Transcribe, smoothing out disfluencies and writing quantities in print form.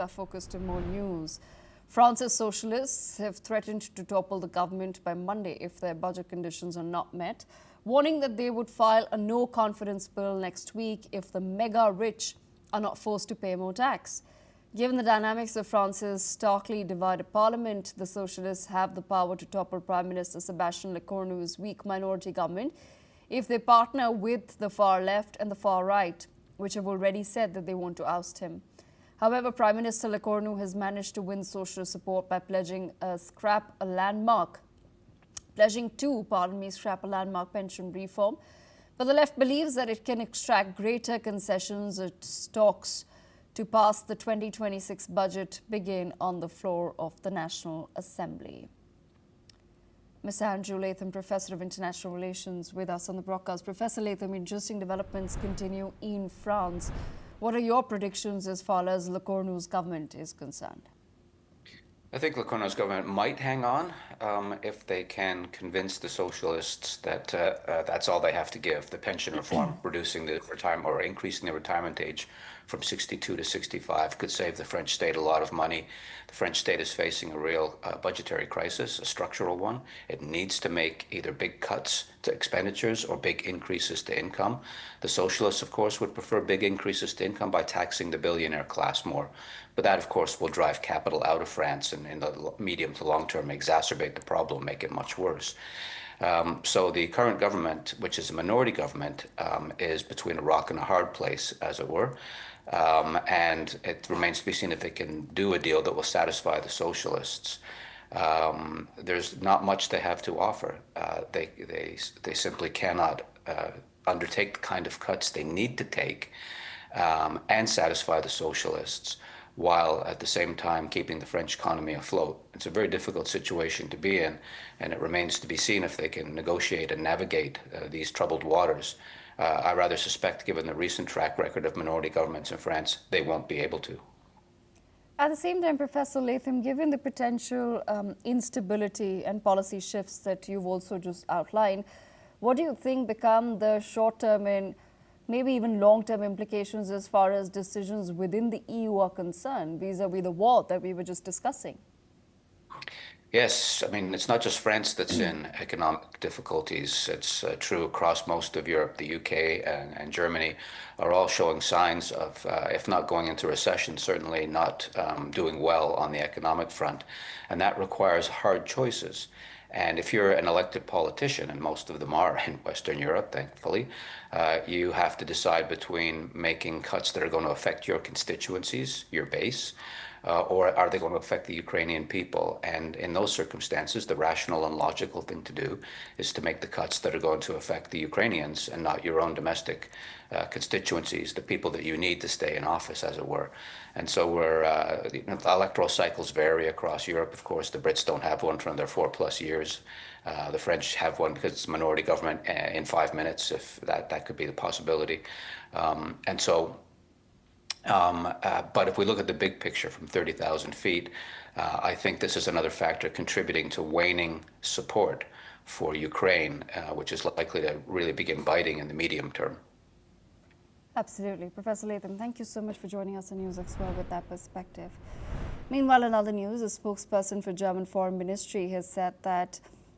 Are focused on more news. France's socialists have threatened to topple the government by Monday if their budget conditions are not met, warning that they would file a no-confidence bill next week if the mega-rich are not forced to pay more tax. Given the dynamics of France's starkly divided parliament, the socialists have the power to topple Prime Minister Sébastien Lecornu's weak minority government if they partner with the far left and the far right, which have already said that they want to oust him. However, Prime Minister Lecornu has managed to win socialist support by pledging to scrap a landmark pension reform. But the left believes that it can extract greater concessions as talks to pass the 2026 budget begin on the floor of the National Assembly. Mr. Andrew Latham, Professor of International Relations, with us on the broadcast. Professor Latham, interesting developments continue in France. What are your predictions as far as Lecornu's government is concerned? I think Lecornu's government might hang on if they can convince the socialists that that's all they have to give. The pension reform, reducing the retirement or increasing the retirement age from 62 to 65 could save the French state a lot of money. The French state is facing a real budgetary crisis, a structural one. It needs to make either big cuts to expenditures or big increases to income. The socialists, of course, would prefer big increases to income by taxing the billionaire class more. But that, of course, will drive capital out of France and in the medium to long term exacerbate the problem, make it much worse. So the current government, which is a minority government, is between a rock and a hard place, as it were. And it remains to be seen if they can do a deal that will satisfy the socialists. There's not much they have to offer. They simply cannot undertake the kind of cuts they need to take and satisfy the socialists, while at the same time keeping the French economy afloat. It's a very difficult situation to be in, and it remains to be seen if they can negotiate and navigate these troubled waters. I rather suspect, given the recent track record of minority governments in France, they won't be able to. At the same time, Professor Latham, given the potential instability and policy shifts that you've also just outlined, what do you think become the short-term and maybe even long-term implications as far as decisions within the EU are concerned, vis-a-vis the war that we were just discussing? Yes, I mean, it's not just France that's in economic difficulties. It's true across most of Europe. The UK and Germany are all showing signs of, if not going into recession, certainly not doing well on the economic front. And that requires hard choices. And if you're an elected politician, and most of them are in Western Europe, thankfully, you have to decide between making cuts that are going to affect your constituencies, your base, or are they going to affect the Ukrainian people? And in those circumstances, the rational and logical thing to do is to make the cuts that are going to affect the Ukrainians and not your own domestic constituencies, the people that you need to stay in office, as it were. And so the electoral cycles vary across Europe. Of course, the Brits don't have one from their 4+ years. The French have one because it's a minority government in 5 minutes, if that could be the possibility. But if we look at the big picture from 30,000 feet, I think this is another factor contributing to waning support for Ukraine, which is likely to really begin biting in the medium term. Absolutely. Professor Latham, thank you so much for joining us on NewsX World with that perspective. Meanwhile, in other news, a spokesperson for German Foreign Ministry has said that